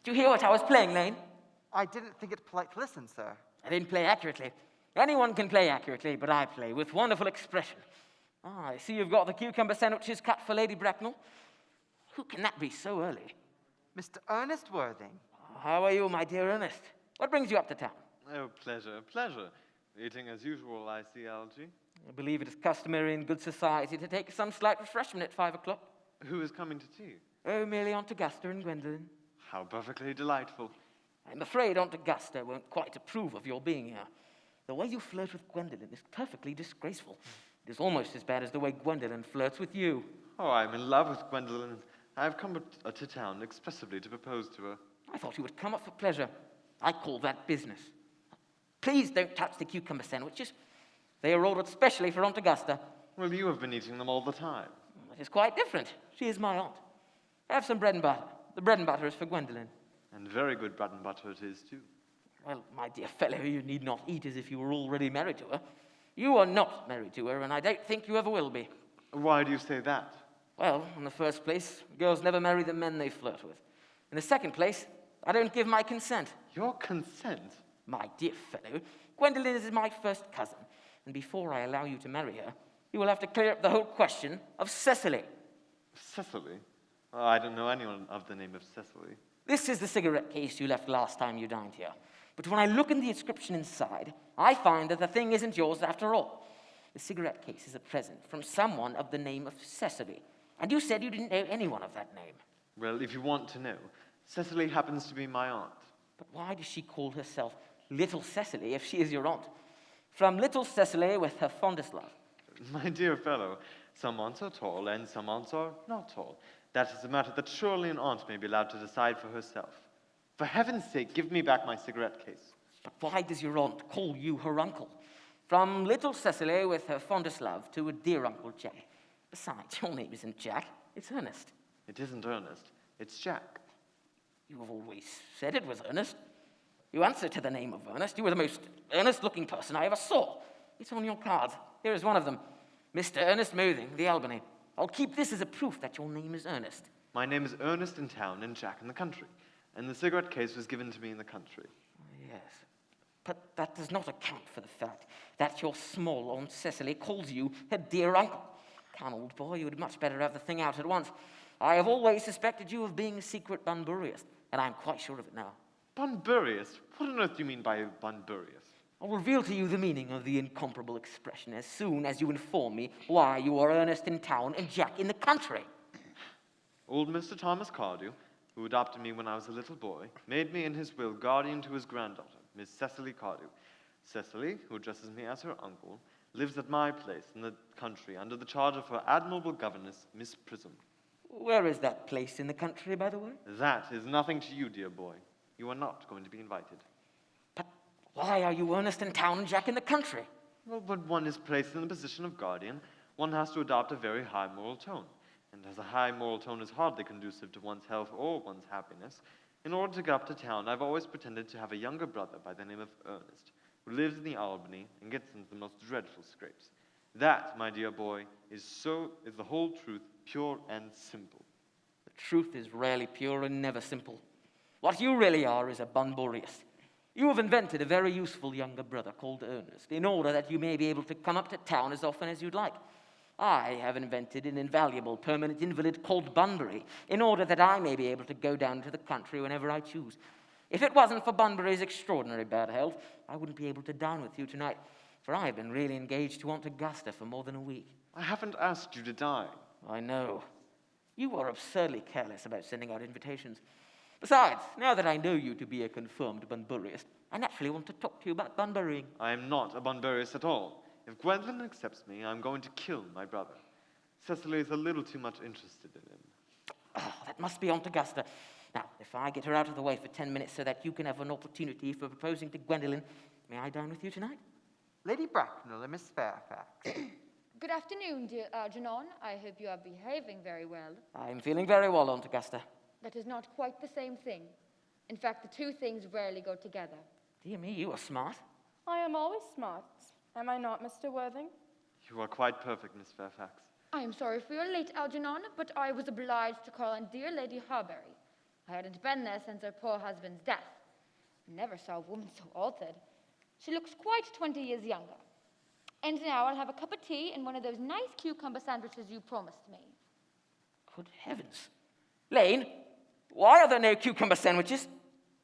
Do you hear what I was playing, Lane? I didn't think it polite to listen, sir. I didn't play accurately. Anyone can play accurately, but I play with wonderful expression. Ah, I see you've got the cucumber sandwiches cut for Lady Bracknell. Who can that be so early? Mr. Ernest Worthing. How are you, my dear Ernest? What brings you up to town? Oh, pleasure, pleasure. Eating as usual, I see, Algy. I believe it is customary in good society to take some slight refreshment at 5 o'clock. Who is coming to tea? Oh, merely Aunt Augusta and Gwendolen. How perfectly delightful. I'm afraid Aunt Augusta won't quite approve of your being here. The way you flirt with Gwendolen is perfectly disgraceful. It is almost as bad as the way Gwendolen flirts with you. Oh, I'm in love with Gwendolen. I've come to town expressly to propose to her. I thought you would come up for pleasure. I call that business. Please don't touch the cucumber sandwiches. They are ordered specially for Aunt Augusta. Well, you have been eating them all the time. It is quite different. She is my aunt. Have some bread and butter. The bread and butter is for Gwendolen. And very good bread and butter it is, too. Well, my dear fellow, you need not eat as if you were already married to her. You are not married to her, and I don't think you ever will be. Why do you say that? Well, in the first place, girls never marry the men they flirt with. In the second place, I don't give my consent. Your consent? My dear fellow, Gwendolen is my first cousin, and before I allow you to marry her, you will have to clear up the whole question of Cecily. Cecily? Oh, I don't know anyone of the name of Cecily. This is the cigarette case you left last time you dined here. But when I look in the inscription inside, I find that the thing isn't yours after all. The cigarette case is a present from someone of the name of Cecily. And you said you didn't know anyone of that name. Well, if you want to know, Cecily happens to be my aunt. But why does she call herself Little Cecily if she is your aunt? From Little Cecily with her fondest love. My dear fellow, some aunts are tall and some aunts are not tall. That is a matter that surely an aunt may be allowed to decide for herself. For heaven's sake, give me back my cigarette case. But why does your aunt call you her uncle? From Little Cecily with her fondest love to a dear Uncle Jack. Besides, your name isn't Jack, it's Ernest. It isn't Ernest, it's Jack. You have always said it was Ernest. You answer to the name of Ernest. You were the most earnest-looking person I ever saw. It's on your card. Here is one of them. Mr. Ernest Mothing, the Albany. I'll keep this as a proof that your name is Ernest. My name is Ernest in town and Jack in the country. And the cigarette case was given to me in the country. Yes, but that does not account for the fact that your small Aunt Cecily calls you her dear uncle. Come, old boy, you would much better have the thing out at once. I have always suspected you of being a secret Bunburyist, and I'm quite sure of it now. Bunburyist? What on earth do you mean by Bunburyist? I'll reveal to you the meaning of the incomparable expression as soon as you inform me why you are Ernest in town and Jack in the country. Old Mr. Thomas Cardew, who adopted me when I was a little boy, made me in his will guardian to his granddaughter, Miss Cecily Cardew. Cecily, who addresses me as her uncle, lives at my place in the country under the charge of her admirable governess, Miss Prism. Where is that place in the country, by the way? That is nothing to you, dear boy. You are not going to be invited. But why are you Ernest in town and Jack in the country? Well, when one is placed in the position of guardian, one has to adopt a very high moral tone. And as a high moral tone is hardly conducive to one's health or one's happiness, in order to get up to town, I've always pretended to have a younger brother by the name of Ernest, who lives in the Albany and gets into the most dreadful scrapes. That, my dear boy, is the whole truth, pure and simple. The truth is rarely pure and never simple. What you really are is a Bunburyist. You have invented a very useful younger brother called Ernest in order that you may be able to come up to town as often as you'd like. I have invented an invaluable permanent invalid called Bunbury in order that I may be able to go down to the country whenever I choose. If it wasn't for Bunbury's extraordinary bad health, I wouldn't be able to dine with you tonight, for I have been really engaged to Aunt Augusta for more than a week. I haven't asked you to dine. I know. You are absurdly careless about sending out invitations. Besides, now that I know you to be a confirmed Bunburyist, I naturally want to talk to you about Bunburying. I am not a Bunburyist at all. If Gwendolen accepts me, I'm going to kill my brother. Cecily is a little too much interested in him. Oh, that must be Aunt Augusta. Now, if I get her out of the way for 10 minutes so that you can have an opportunity for proposing to Gwendolen, may I dine with you tonight? Lady Bracknell and Miss Fairfax. Good afternoon, dear Algernon. I hope you are behaving very well. I'm feeling very well, Aunt Augusta. That is not quite the same thing. In fact, the two things rarely go together. Dear me, you are smart. I am always smart. Am I not, Mr. Worthing? You are quite perfect, Miss Fairfax. I am sorry for your late, Algernon, but I was obliged to call on dear Lady Harbury. I hadn't been there since her poor husband's death. Never saw a woman so altered. She looks quite 20 years younger. And now I'll have a cup of tea and one of those nice cucumber sandwiches you promised me. Good heavens. Lane, why are there no cucumber sandwiches?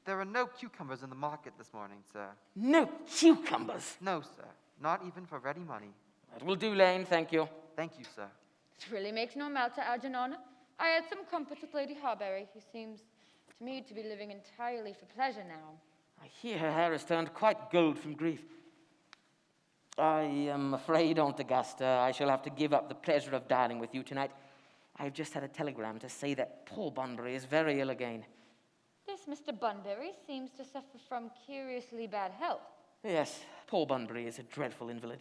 There are no cucumbers in the market this morning, sir. No cucumbers. No, sir. Not even for ready money. That will do, Lane, thank you. Thank you, sir. This really makes no matter, Algernon. I had some comfort with Lady Harbury, who seems to me to be living entirely for pleasure now. I hear her hair has turned quite gold from grief. I am afraid, Aunt Augusta, I shall have to give up the pleasure of dining with you tonight. I've just had a telegram to say that poor Bunbury is very ill again. This Mr. Bunbury seems to suffer from curiously bad health. Yes, poor Bunbury is a dreadful invalid.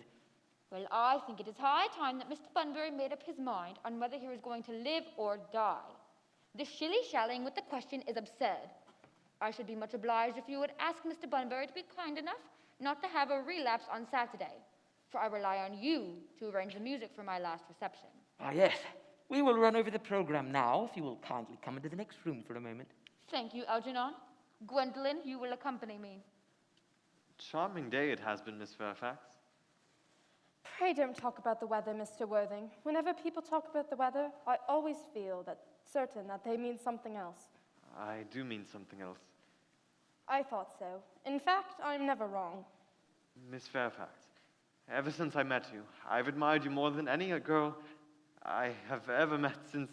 Well, I think it is high time that Mr. Bunbury made up his mind on whether he was going to live or die. This shilly-shallying with the question is absurd. I should be much obliged if you would ask Mr. Bunbury to be kind enough not to have a relapse on Saturday, for I rely on you to arrange the music for my last reception. Ah, yes. We will run over the program now, if you will kindly come into the next room for a moment. Thank you, Algernon. Gwendolen, you will accompany me. Charming day it has been, Miss Fairfax. Pray don't talk about the weather, Mr. Worthing. Whenever people talk about the weather, I always feel certain that they mean something else. I do mean something else. I thought so. In fact, I'm never wrong. Miss Fairfax, ever since I met you, I've admired you more than any girl I have ever met since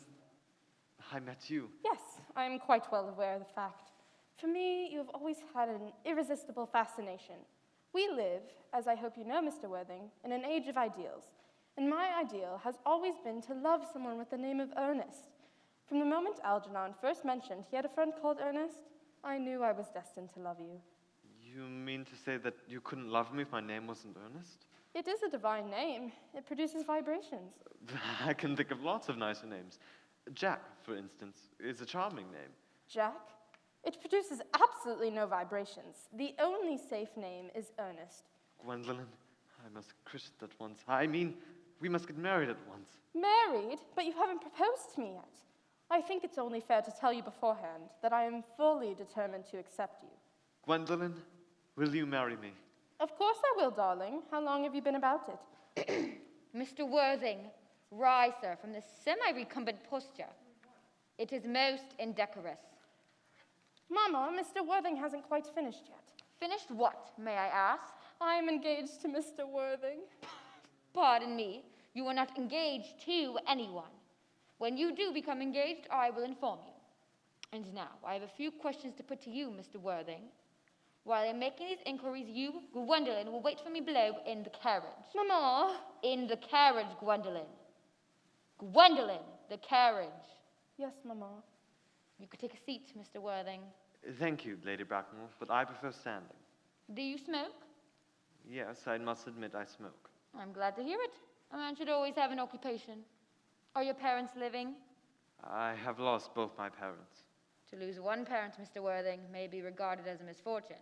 I met you. Yes, I am quite well aware of the fact. For me, you have always had an irresistible fascination. We live, as I hope you know, Mr. Worthing, in an age of ideals. And my ideal has always been to love someone with the name of Earnest. From the moment Algernon first mentioned he had a friend called Earnest, I knew I was destined to love you. You mean to say that you couldn't love me if my name wasn't Earnest? It is a divine name. It produces vibrations. I can think of lots of nicer names. Jack, for instance, is a charming name. Jack? It produces absolutely no vibrations. The only safe name is Earnest. Gwendolen, I must christen at once. I mean, we must get married at once. Married? But you haven't proposed to me yet. I think it's only fair to tell you beforehand that I am fully determined to accept you. Gwendolen, will you marry me? Of course I will, darling. How long have you been about it? Mr. Worthing, rise, sir, from this semi-recumbent posture. It is most indecorous. Mama, Mr. Worthing hasn't quite finished yet. Finished what, may I ask? I am engaged to Mr. Worthing. Pardon me, you are not engaged to anyone. When you do become engaged, I will inform you. And now, I have a few questions to put to you, Mr. Worthing. While I am making these inquiries, you, Gwendolen, will wait for me below in the carriage. Mama! In the carriage, Gwendolen. Gwendolen, the carriage. Yes, Mama. You could take a seat, Mr. Worthing. Thank you, Lady Bracknell, but I prefer standing. Do you smoke? Yes, I must admit I smoke. I'm glad to hear it. A man should always have an occupation. Are your parents living? I have lost both my parents. To lose one parent, Mr. Worthing, may be regarded as a misfortune.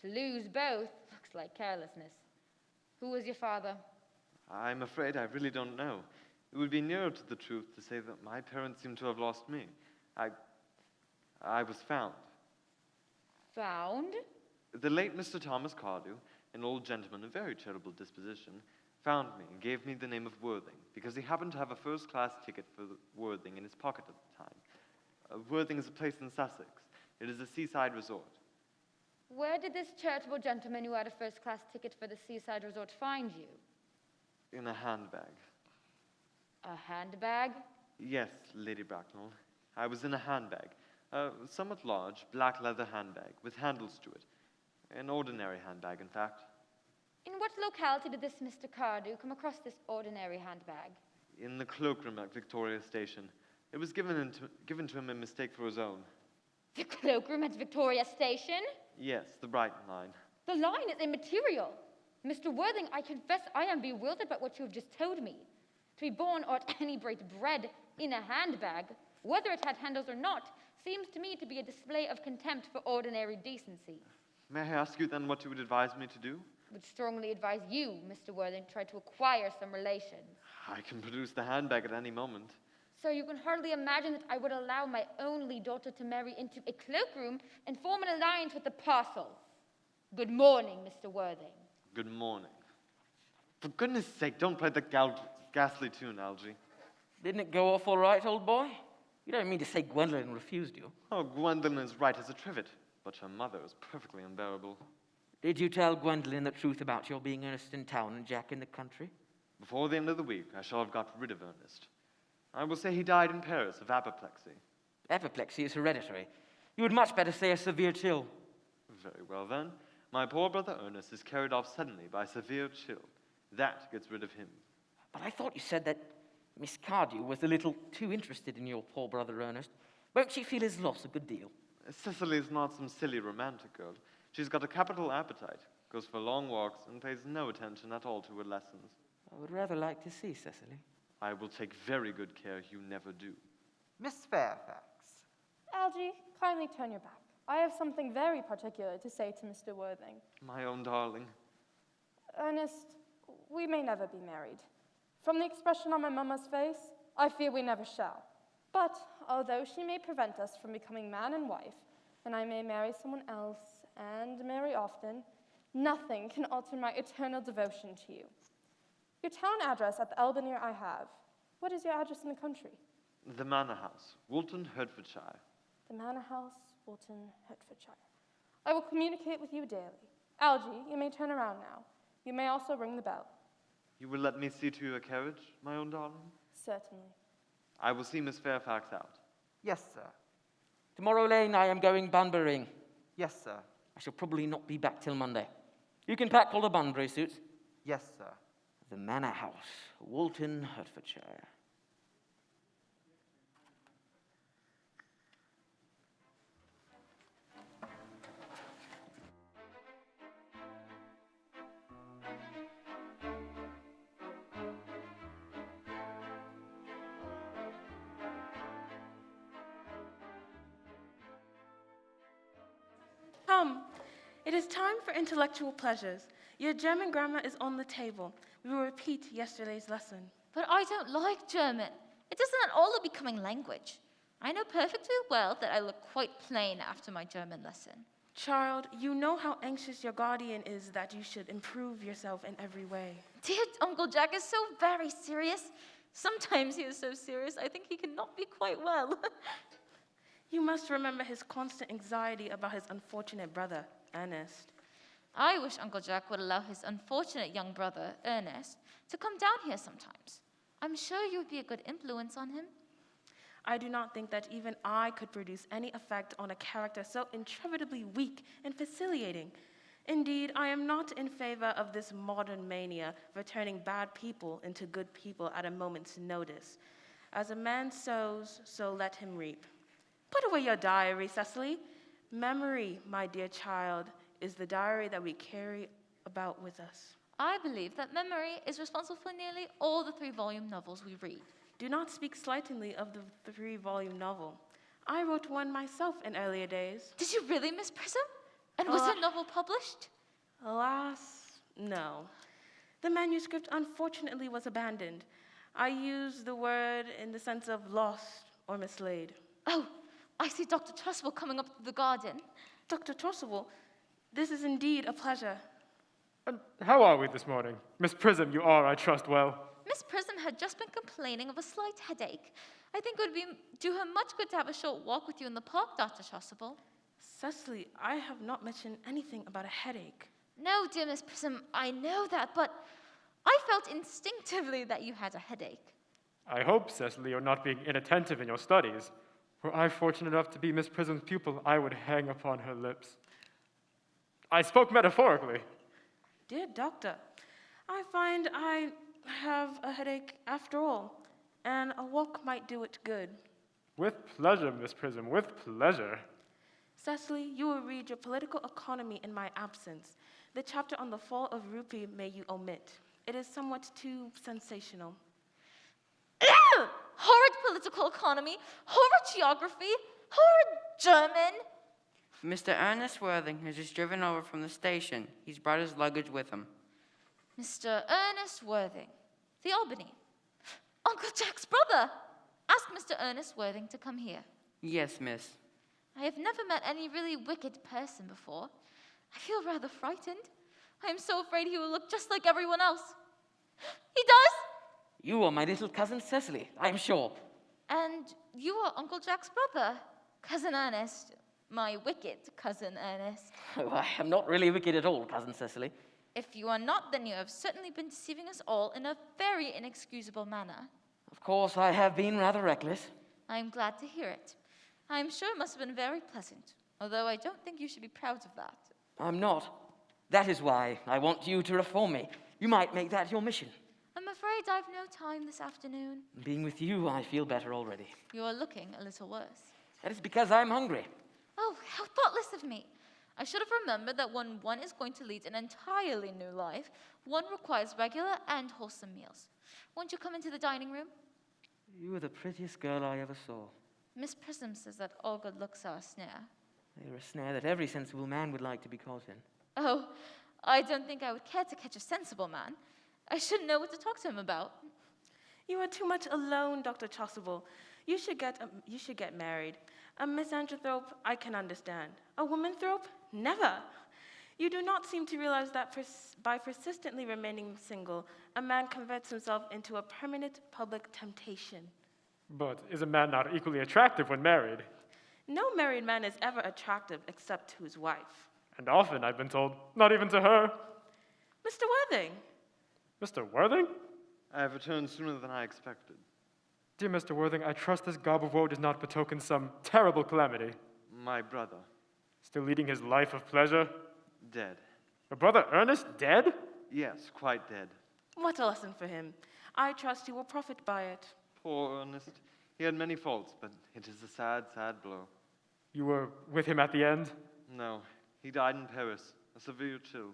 To lose both looks like carelessness. Who was your father? I'm afraid I really don't know. It would be nearer to the truth to say that my parents seem to have lost me. I was found. Found? The late Mr. Thomas Cardew, an old gentleman of very charitable disposition, found me and gave me the name of Worthing because he happened to have a first-class ticket for Worthing in his pocket at the time. Worthing is a place in Sussex. It is a seaside resort. Where did this charitable gentleman who had a first-class ticket for the seaside resort find you? In a handbag. A handbag? Yes, Lady Bracknell. I was in a handbag. A somewhat large, black leather handbag with handles to it. An ordinary handbag, in fact. In what locality did this Mr. Cardew come across this ordinary handbag? In the cloakroom at Victoria Station. It was given to him in mistake for his own. The cloakroom at Victoria Station? Yes, the Brighton line. The line is immaterial. Mr. Worthing, I confess I am bewildered by what you have just told me. To be born or at any rate bred in a handbag, whether it had handles or not, seems to me to be a display of contempt for ordinary decency. May I ask you then what you would advise me to do? I would strongly advise you, Mr. Worthing, try to acquire some relations. I can produce the handbag at any moment. Sir, you can hardly imagine that I would allow my only daughter to marry into a cloakroom and form an alliance with the parcel. Good morning, Mr. Worthing. Good morning. For goodness sake, don't play the ghastly tune, Algy. Didn't it go off all right, old boy? You don't mean to say Gwendolyn refused you? Oh, Gwendolyn is right as a trivet, but her mother is perfectly unbearable. Did you tell Gwendolyn the truth about your being Ernest in town and Jack in the country? Before the end of the week, I shall have got rid of Ernest. I will say he died in Paris of apoplexy. Apoplexy is hereditary. You would much better say a severe chill. Very well, then. My poor brother Ernest is carried off suddenly by severe chill. That gets rid of him. But I thought you said that Miss Cardew was a little too interested in your poor brother Ernest. Won't she feel his loss a good deal? Cecily is not some silly romantic girl. She's got a capital appetite, goes for long walks, and pays no attention at all to her lessons. I would rather like to see Cecily. I will take very good care you never do. Miss Fairfax. Algy, kindly turn your back. I have something very particular to say to Mr. Worthing. My own darling. Ernest, we may never be married. From the expression on my mamma's face, I fear we never shall. But although she may prevent us from becoming man and wife, and I may marry someone else and marry often, nothing can alter my eternal devotion to you. Your town address at the Albany I have. What is your address in the country? The Manor House, Woolton, Hertfordshire. The Manor House, Woolton, Hertfordshire. I will communicate with you daily. Algy, you may turn around now. You may also ring the bell. You will let me see to your carriage, my own darling? Certainly. I will see Miss Fairfax out. Yes, sir. Tomorrow, Lane, I am going Bunburying. Yes, sir. I shall probably not be back till Monday. You can pack all the Bunbury suits. Yes, sir. The Manor House, Woolton, Hertfordshire. Come, it is time for intellectual pleasures. Your German grammar is on the table. We will repeat yesterday's lesson. But I don't like German. It isn't at all a becoming language. I know perfectly well that I look quite plain after my German lesson. Child, you know how anxious your guardian is that you should improve yourself in every way. Dear Uncle Jack is so very serious. Sometimes he is so serious, I think he cannot be quite well. You must remember his constant anxiety about his unfortunate brother, Earnest. I wish Uncle Jack would allow his unfortunate young brother, Ernest, to come down here sometimes. I'm sure you would be a good influence on him. I do not think that even I could produce any effect on a character so intrepidably weak and vacillating. Indeed, I am not in favor of this modern mania for turning bad people into good people at a moment's notice. As a man sows, so let him reap. Put away your diary, Cecily. Memory, my dear child, is the diary that we carry about with us. I believe that memory is responsible for nearly all the 3-volume novels we read. Do not speak slightingly of the 3-volume novel. I wrote one myself in earlier days. Did you really, Miss Prism? And was the novel published? Alas, no. The manuscript unfortunately was abandoned. I use the word in the sense of lost or mislaid. Oh, I see Dr. Trustwell coming up to the garden. Dr. Trustwell, this is indeed a pleasure. How are we this morning? Miss Prism, you are, I trust, well. Miss Prism had just been complaining of a slight headache. I think it would do her much good to have a short walk with you in the park, Dr. Trustwell. Cecily, I have not mentioned anything about a headache. No, dear Miss Prism, I know that, but I felt instinctively that you had a headache. I hope, Cecily, you're not being inattentive in your studies. Were I fortunate enough to be Miss Prism's pupil, I would hang upon her lips. I spoke metaphorically. Dear doctor, I find I have a headache after all, and a walk might do it good. With pleasure, Miss Prism, with pleasure. Cecily, you will read your political economy in my absence. The chapter on the fall of rupee may you omit. It is somewhat too sensational. Horrid political economy, horrid geography, horrid German. Mr. Ernest Worthing has just driven over from the station. He's brought his luggage with him. Mr. Ernest Worthing, the Albany. Uncle Jack's brother. Ask ask Mr. Ernest Worthing to come here. Yes, miss. I have never met any really wicked person before. I feel rather frightened. I am so afraid he will look just like everyone else. He does! You are my little cousin Cecily, I'm sure. And you are Uncle Jack's brother, Cousin Ernest. My wicked Cousin Ernest. Oh, I am not really wicked at all, Cousin Cecily. If you are not, then you have certainly been deceiving us all in a very inexcusable manner. Of course, I have been rather reckless. I am glad to hear it. I am sure it must have been very pleasant, although I don't think you should be proud of that. I'm not. That is why I want you to reform me. You might make that your mission. I'm afraid I've no time this afternoon. Being with you, I feel better already. You are looking a little worse. That is because I'm hungry. Oh, how thoughtless of me. I should have remembered that when one is going to lead an entirely new life, one requires regular and wholesome meals. Won't you come into the dining room? You are the prettiest girl I ever saw. Miss Prism says that all good looks are a snare. They are a snare that every sensible man would like to be caught in. Oh, I don't think I would care to catch a sensible man. I shouldn't know what to talk to him about. You are too much alone, Dr. Chasuble. You should get married. A misanthrope, I can understand. A womanthrope? Never. You do not seem to realize that by persistently remaining single, a man converts himself into a permanent public temptation. But is a man not equally attractive when married? No married man is ever attractive except to his wife. And often, I've been told, not even to her. Mr. Worthing, Mr. Worthing? I have returned sooner than I expected. Dear Mr. Worthing, I trust this garb of woe does not betoken some terrible calamity. My brother, Still leading his life of pleasure? dead. Your brother Ernest dead? Yes, quite dead. what a lesson for him. I trust he will profit by it. Poor Ernest. He had many faults, but it is a sad, sad blow. You were with him at the end? No, he died in Paris, a severe chill.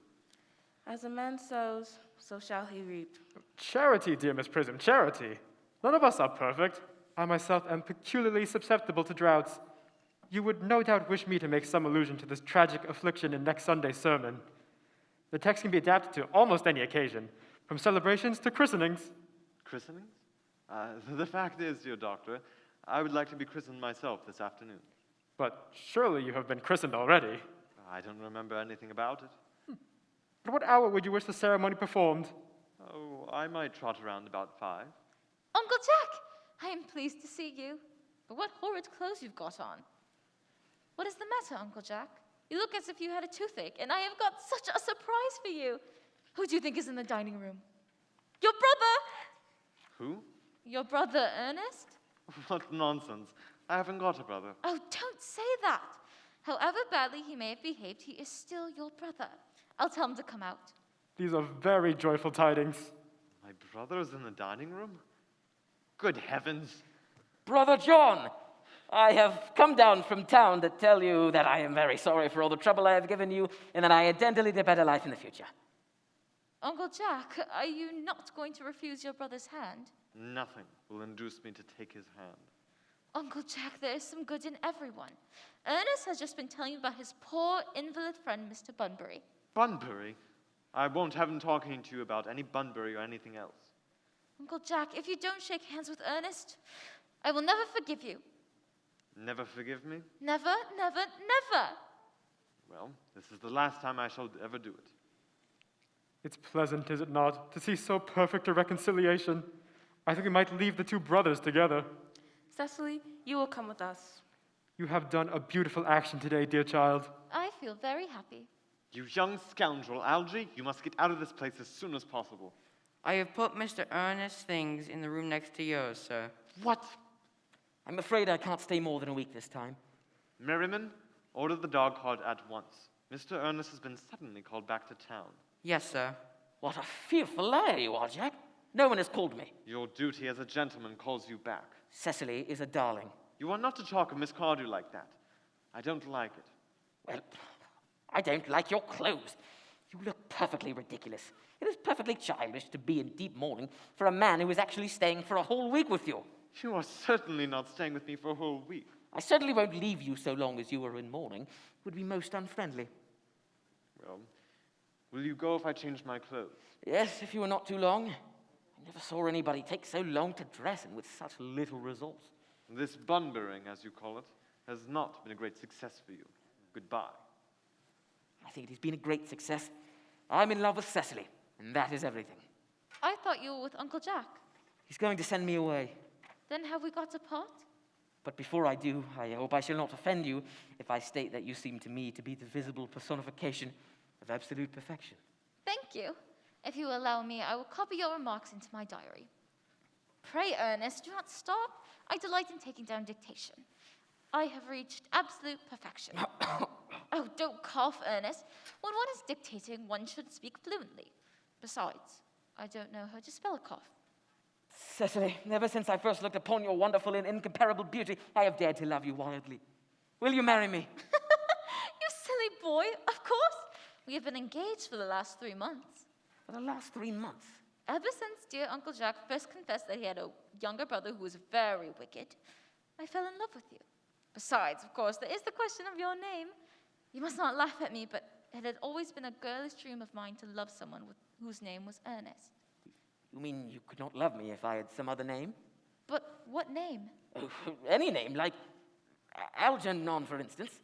As a man sows, so shall he reap. Charity, dear Miss Prism, charity. None of us are perfect. I myself am peculiarly susceptible to droughts. You would no doubt wish me to make some allusion to this tragic affliction in next Sunday's sermon. The text can be adapted to almost any occasion, from celebrations to christenings. Christenings? The fact is, dear doctor, I would like to be christened myself this afternoon. But surely you have been christened already. I don't remember anything about it. At what hour would you wish the ceremony performed? Oh, I might trot around about 5. Uncle Jack, I am pleased to see you. But what horrid clothes you've got on. What is the matter, Uncle Jack? You look as if you had a toothache, and I have got such a surprise for you. Who do you think is in the dining room? Your brother! Who? Your brother, Ernest? What nonsense. I haven't got a brother. Oh, don't say that. However badly he may have behaved, he is still your brother. I'll tell him to come out. These are very joyful tidings. My brother is in the dining room? Good heavens. Brother John, I have come down from town to tell you that I am very sorry for all the trouble I have given you and that I intend to lead a better life in the future. Uncle Jack, are you not going to refuse your brother's hand? Nothing will induce me to take his hand. Uncle Jack, there is some good in everyone. Ernest has just been telling me about his poor invalid friend, Mr. Bunbury. Bunbury? I won't have him talking to you about any Bunbury or anything else. Uncle Jack, if you don't shake hands with Ernest, I will never forgive you. Never forgive me? Never, never, never. Well, this is the last time I shall ever do it. It's pleasant, is it not, to see so perfect a reconciliation? I think we might leave the two brothers together. Cecily, you will come with us. You have done a beautiful action today, dear child. I feel very happy. You young scoundrel, Algy, you must get out of this place as soon as possible. I have put Mr. Ernest's things in the room next to yours, sir. What? I'm afraid I can't stay more than a week this time. Merriman, order the dog cart at once. Mr. Ernest has been suddenly called back to town. Yes, sir. What a fearful liar you are, Jack. No one has called me. Your duty as a gentleman calls you back. Cecily is a darling. You are not to talk of Miss Cardew like that. I don't like it. Well, I don't like your clothes. You look perfectly ridiculous. It is perfectly childish to be in deep mourning for a man who is actually staying for a whole week with you. You are certainly not staying with me for a whole week. I certainly won't leave you so long as you are in mourning. It would be most unfriendly. Well, will you go if I change my clothes? Yes, if you were not too long. I never saw anybody take so long to dress and with such little results. This bunburying, as you call it, has not been a great success for you. Goodbye. I think it has been a great success. I'm in love with Cecily, and that is everything. I thought you were with Uncle Jack. He's going to send me away. Then have we got to part? But before I do, I hope I shall not offend you if I state that you seem to me to be the visible personification of absolute perfection. Thank you. If you allow me, I will copy your remarks into my diary. Pray, Ernest, do not stop. I delight in taking down dictation. I have reached absolute perfection. Oh, don't cough, Ernest. When one is dictating, one should speak fluently. Besides, I don't know how to spell a cough. Cecily, ever since I first looked upon your wonderful and incomparable beauty, I have dared to love you wildly. Will you marry me? You silly boy, of course. We have been engaged for the last 3 months. For the last 3 months. Ever since dear Uncle Jack first confessed that he had a younger brother who was very wicked, I fell in love with you. Besides, of course, there is the question of your name. You must not laugh at me, but it had always been a girlish dream of mine to love someone whose name was Ernest. You mean you could not love me if I had some other name? But what name? Oh, any name, like Algernon, for instance.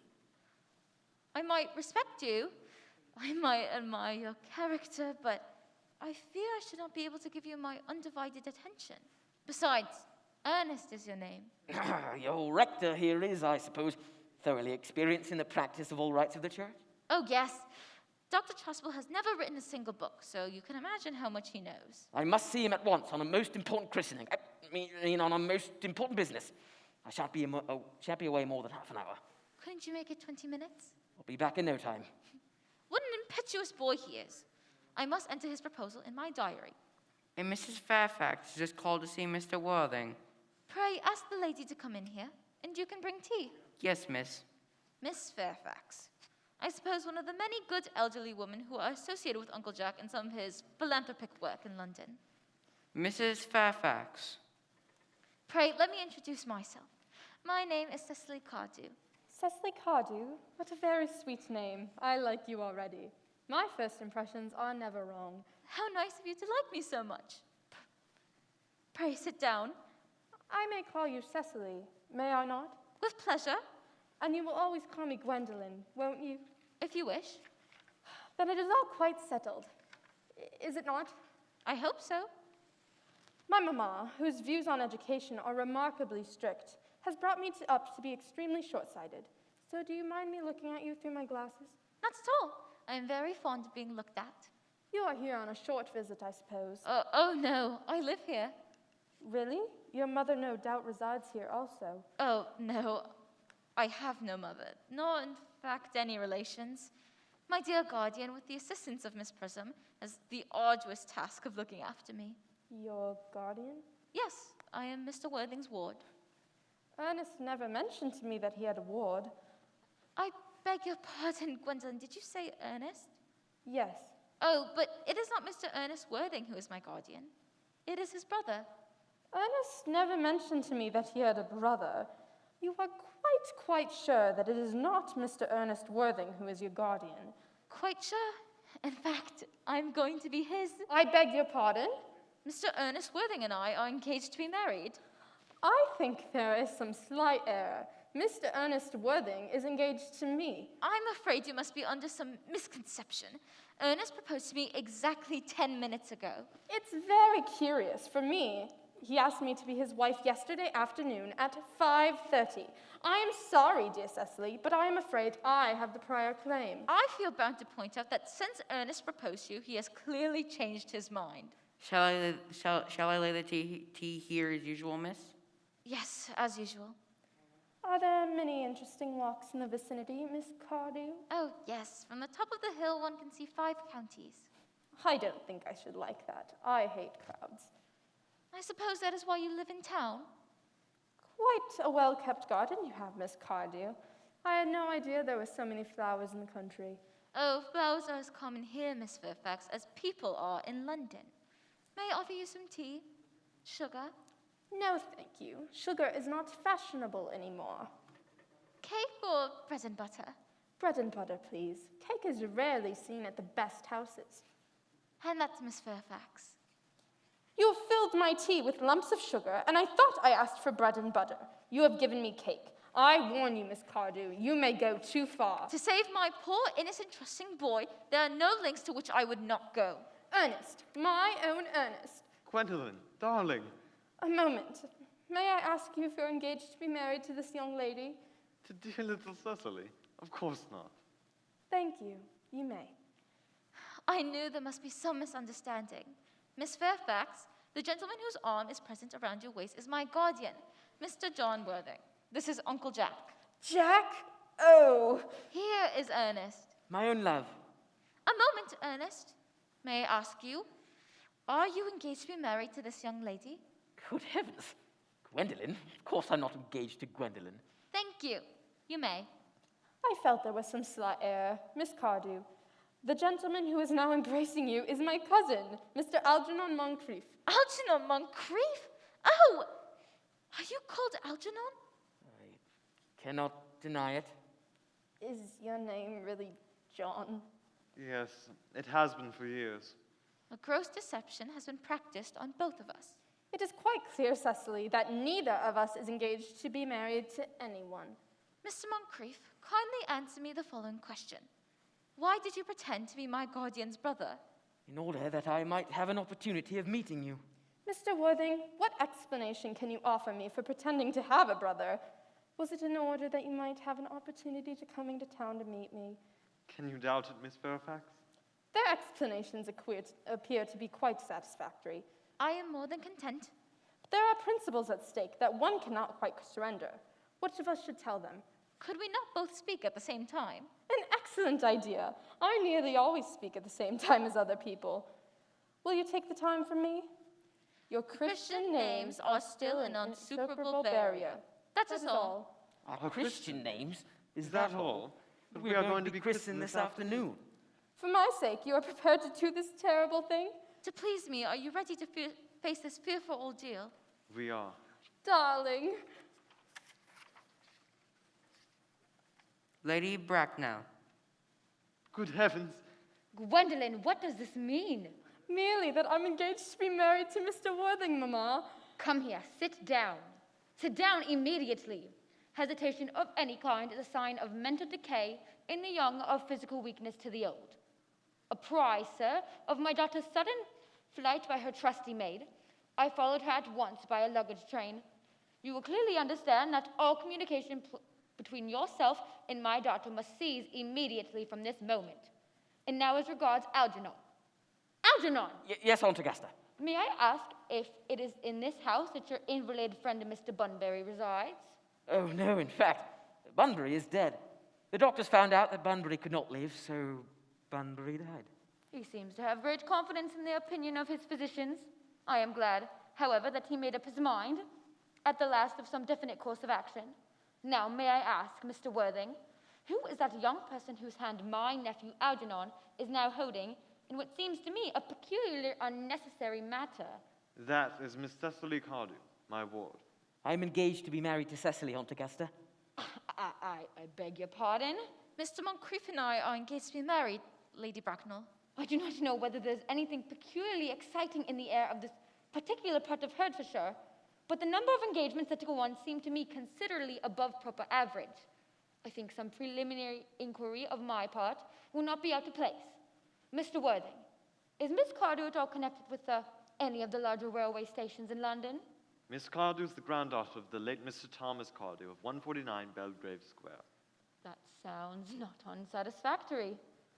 I might respect you. I might admire your character, but I fear I should not be able to give you my undivided attention. Besides, Ernest is your name. Your rector here is, I suppose, thoroughly experienced in the practice of all rites of the church. Oh, yes. Dr. Trustwell has never written a single book, so you can imagine how much he knows. I must see him at once on a most important christening. I mean, on a most important business. I shan't be away more than half an hour. Couldn't you make it 20 minutes? I'll be back in no time. What an impetuous boy he is. I must enter his proposal in my diary. And Mrs. Fairfax just called to see Mr. Worthing. Pray ask the lady to come in here, and you can bring tea. Yes, miss. Miss Fairfax. I suppose one of the many good elderly women who are associated with Uncle Jack in some of his philanthropic work in London. Mrs. Fairfax. Pray, let me introduce myself. My name is Cecily Cardew. Cecily Cardew? What a very sweet name. I like you already. My first impressions are never wrong. How nice of you to like me so much. Pray sit down. I may call you Cecily, may I not? With pleasure, And you will always call me Gwendolyn, won't you? if you wish. Then it is all quite settled. Is it not? I hope so. My mamma, whose views on education are remarkably strict, has brought me up to be extremely short-sighted. So do you mind me looking at you through my glasses? Not at all. I am very fond of being looked at. You are here on a short visit, I suppose. Oh no, I live here. Really? Your mother no doubt resides here also. Oh no, I have no mother, nor in fact any relations. My dear guardian, with the assistance of Miss Prism, has the arduous task of looking after me. Your guardian? Yes, I am Mr. Worthing's ward. Ernest never mentioned to me that he had a ward. I beg your pardon, Gwendolyn, did you say Ernest? Yes. Oh, but it is not Mr. Ernest Worthing who is my guardian. It is his brother. Ernest never mentioned to me that he had a brother. You are quite sure that it is not Mr. Ernest Worthing who is your guardian. Quite sure. In fact, I'm going to be his. I beg your pardon? Mr. Ernest Worthing and I are engaged to be married. I think there is some slight error. Mr. Ernest Worthing is engaged to me. I'm afraid you must be under some misconception. Ernest proposed to me exactly 10 minutes ago. It's very curious for me. He asked me to be his wife yesterday afternoon at 5:30. I am sorry, dear Cecily, but I am afraid I have the prior claim. I feel bound to point out that since Ernest proposed to you, he has clearly changed his mind. Shall I lay the tea here as usual, miss? Yes, as usual. Are there many interesting walks in the vicinity, Miss Cardew? Oh, yes. From the top of the hill, one can see 5 counties. I don't think I should like that. I hate crowds. I suppose that is why you live in town. Quite a well-kept garden you have, Miss Cardew. I had no idea there were so many flowers in the country. Oh, flowers are as common here, Miss Fairfax, as people are in London. May I offer you some tea? Sugar? No, thank you. Sugar is not fashionable anymore. Cake or bread and butter? Bread and butter, please. Cake is rarely seen at the best houses. Hand that to Miss Fairfax. You have filled my tea with lumps of sugar, and I thought I asked for bread and butter. You have given me cake. I warn you, Miss Cardew, you may go too far. To save my poor, innocent, trusting boy, there are no lengths to which I would not go. Ernest, my own Ernest. Gwendolyn, darling. A moment. May I ask you if you're engaged to be married to this young lady? To dear little Cecily. Of course not. Thank you. You may. I knew there must be some misunderstanding. Miss Fairfax, the gentleman whose arm is present around your waist is my guardian, Mr. John Worthing. This is Uncle Jack. Jack? Oh. Here is Ernest. My own love. A moment, Ernest. May I ask you, are you engaged to be married to this young lady? Good heavens. Gwendolen? Of course I'm not engaged to Gwendolen. Thank you. You may. I felt there was some slight error. Miss Cardew, the gentleman who is now embracing you is my cousin, Mr. Algernon Moncrief. Algernon Moncrief? Oh! Are you called Algernon? I cannot deny it. Is your name really John? Yes, it has been for years. A gross deception has been practiced on both of us. It is quite clear, Cecily, that neither of us is engaged to be married to anyone. Mr. Moncrief, kindly answer me the following question. Why did you pretend to be my guardian's brother? In order that I might have an opportunity of meeting you. Mr. Worthing, what explanation can you offer me for pretending to have a brother? Was it in order that you might have an opportunity to coming to town to meet me? Can you doubt it, Miss Fairfax? Their explanations appear to be quite satisfactory. I am more than content. There are principles at stake that one cannot quite surrender. Which of us should tell them? Could we not both speak at the same time? An excellent idea. I nearly always speak at the same time as other people. Will you take the time from me? Your Christian names are still an insuperable barrier. That is all. Our Christian names? Is that all? But We are going to be christened this afternoon. For my sake, you are prepared to do this terrible thing? To please me, are you ready to face this fearful ordeal? We are. Darling. Lady Bracknell. Good heavens! Gwendolen, what does this mean? Merely that I'm engaged to be married to Mr. Worthing, Mamma. Come here, sit down. Sit down immediately. Hesitation of any kind is a sign of mental decay in the young, of physical weakness to the old. Apprised, sir, of my daughter's sudden flight by her trusty maid, I followed her at once by a luggage train. You will clearly understand that all communication between yourself and my daughter must cease immediately from this moment. And now as regards Algernon. Algernon! Yes, Aunt Augusta. May I ask if it is in this house that your invalid friend Mr. Bunbury resides? Oh, no, in fact, Bunbury is dead. The doctors found out that Bunbury could not live, so Bunbury died. He seems to have great confidence in the opinion of his physicians. I am glad, however, that he made up his mind at the last of some definite course of action. Now, may I ask, Mr. Worthing, who is that young person whose hand my nephew Algernon is now holding in what seems to me a peculiarly unnecessary matter? That is Miss Cecily Cardew, my ward. I am engaged to be married to Cecily, Aunt Augusta. I beg your pardon? Mr. Moncrief and I are engaged to be married, Lady Bracknell. I do not know whether there's anything peculiarly exciting in the air of this particular part of Hertfordshire, but the number of engagements that go on seem to me considerably above proper average. I think some preliminary inquiry of my part will not be out of place. Mr. Worthing, is Miss Cardew at all connected with any of the larger railway stations in London? Miss Cardew is the granddaughter of the late Mr. Thomas Cardew of 149 Belgrave Square. That sounds not unsatisfactory.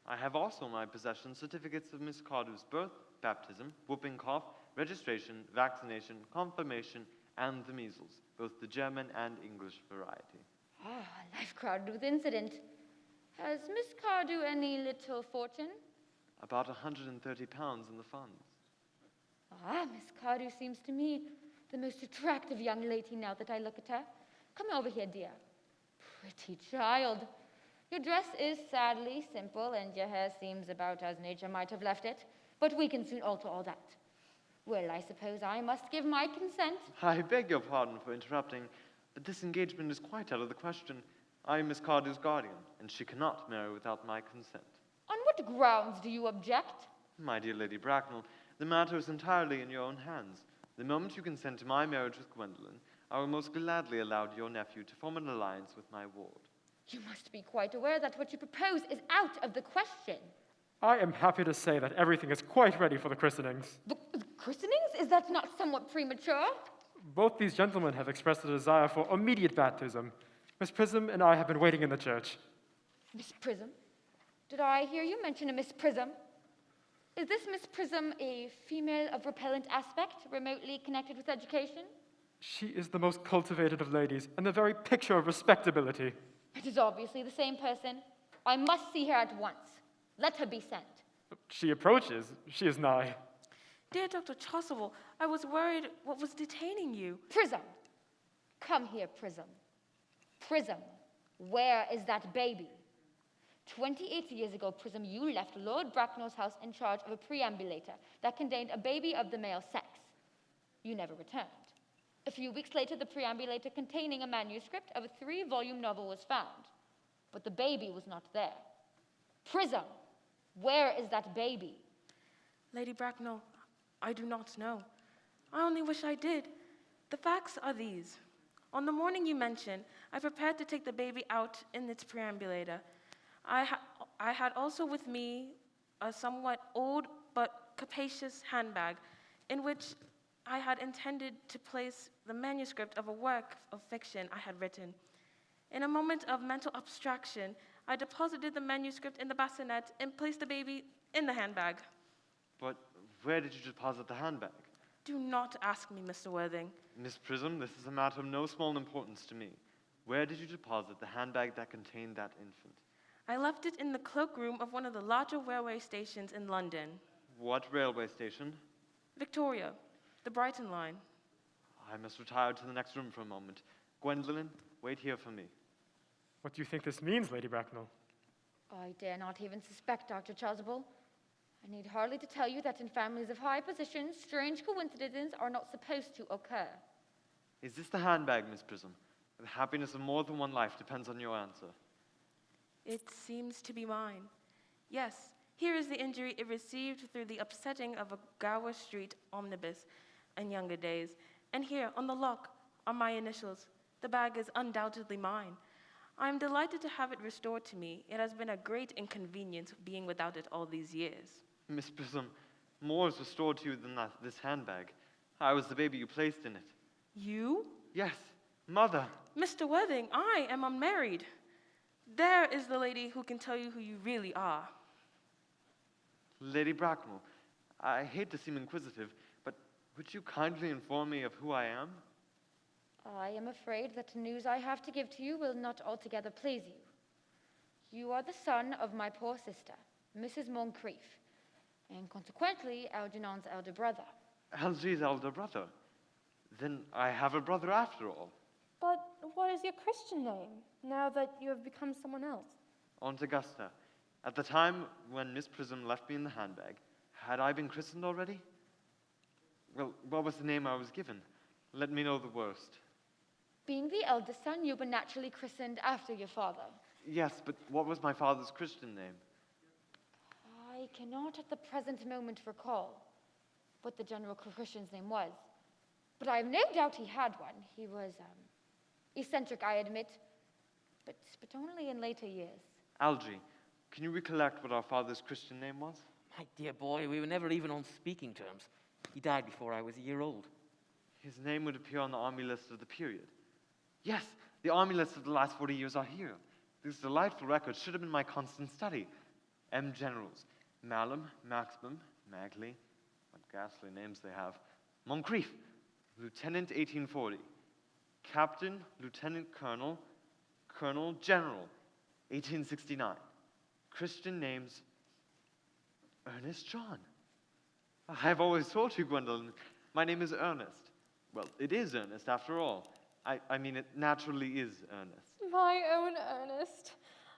I have also in my possession certificates of Miss Cardew's birth, baptism, whooping cough, registration, vaccination, confirmation, and the measles, both the German and English variety. Life crowded with incident. Has Miss Cardew any little fortune? About £130 in the funds. Miss Cardew seems to me the most attractive young lady now that I look at her. Come over here, dear. Pretty child. Your dress is sadly simple, and your hair seems about as nature might have left it, but we can soon alter all that. Well, I suppose I must give my consent. I beg your pardon for interrupting, but this engagement is quite out of the question. I am Miss Cardew's guardian, and she cannot marry without my consent. On what grounds do you object? My dear Lady Bracknell, the matter is entirely in your own hands. The moment you consent to my marriage with Gwendolen, I will most gladly allow your nephew to form an alliance with my ward. You must be quite aware that what you propose is out of the question. I am happy to say that everything is quite ready for the christenings. The christenings? Is that not somewhat premature? Both these gentlemen have expressed a desire for immediate baptism. Miss Prism and I have been waiting in the church. Miss Prism? Did I hear you mention a Miss Prism? Is this Miss Prism a female of repellent aspect, remotely connected with education? She is the most cultivated of ladies and the very picture of respectability. It is obviously the same person. I must see her at once. Let her be sent. She approaches. She is nigh. Dear Dr. Chasuble, I was worried what was detaining you. Prism! Come here, Prism. Prism, where is that baby? 28 years ago, Prism, you left Lord Bracknell's house in charge of a preambulator that contained a baby of the male sex. You never returned. A few weeks later, the preambulator containing a manuscript of a 3-volume novel was found, but the baby was not there. Prism, where is that baby? Lady Bracknell, I do not know. I only wish I did. The facts are these. On the morning you mentioned, I prepared to take the baby out in its preambulator. I had also with me a somewhat old but capacious handbag in which I had intended to place the manuscript of a work of fiction I had written. In a moment of mental abstraction, I deposited the manuscript in the bassinet and placed the baby in the handbag. But where did you deposit the handbag? Do not ask me, Mr. Worthing. Miss Prism, this is a matter of no small importance to me. Where did you deposit the handbag that contained that infant? I left it in the cloakroom of one of the larger railway stations in London. What railway station? Victoria, the Brighton line. I must retire to the next room for a moment. Gwendolen, wait here for me. What do you think this means, Lady Bracknell? I dare not even suspect, Dr. Chasuble. I need hardly to tell you that in families of high position, strange coincidences are not supposed to occur. Is this the handbag, Miss Prism? The happiness of more than one life depends on your answer. It seems to be mine. Yes, here is the injury it received through the upsetting of a Gower Street omnibus in younger days. And here, on the lock, are my initials. The bag is undoubtedly mine. I am delighted to have it restored to me. It has been a great inconvenience being without it all these years. Miss Prism, more is restored to you than this handbag. I was the baby you placed in it. You? Yes, mother. Mr. Worthing, I am unmarried. There is the lady who can tell you who you really are. Lady Bracknell, I hate to seem inquisitive, but would you kindly inform me of who I am? I am afraid that the news I have to give to you will not altogether please you. You are the son of my poor sister, Mrs. Moncrief, and consequently Algernon's elder brother. Algy's elder brother. Then I have a brother after all. But what is your Christian name, now that you have become someone else? Aunt Augusta. At the time when Miss Prism left me in the handbag, had I been christened already? Well, what was the name I was given? Let me know the worst. Being the eldest son, you were naturally christened after your father. Yes, but what was my father's Christian name? I cannot at the present moment recall what the general Christian's name was. But I have no doubt he had one. He was eccentric, I admit, but only in later years. Algy, can you recollect what our father's Christian name was? My dear boy, we were never even on speaking terms. He died before I was a year old. His name would appear on the army list of the period. Yes, the army lists of the last 40 years are here. These delightful records should have been my constant study. M. Generals, Malum, Maximum, Magley, what ghastly names they have. Moncrief, Lieutenant 1840. Captain, Lieutenant Colonel, Colonel General, 1869. Christian names, Ernest John. I've always told you, Gwendolen, my name is Earnest. Well, it is Ernest, after all. I mean, it naturally is Ernest. My own Ernest.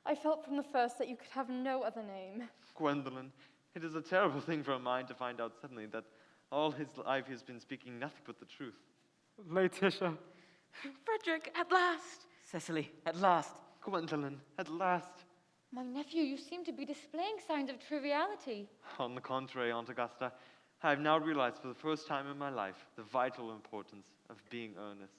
I felt from the first that you could have no other name. Gwendolen, it is a terrible thing for a mind to find out suddenly that all his life he has been speaking nothing but the truth. Laetitia. Frederick, at last. Cecily, at last. Gwendolen, at last. My nephew, you seem to be displaying signs of triviality. On the contrary, Aunt Augusta, I have now realized for the first time in my life the vital importance of being earnest.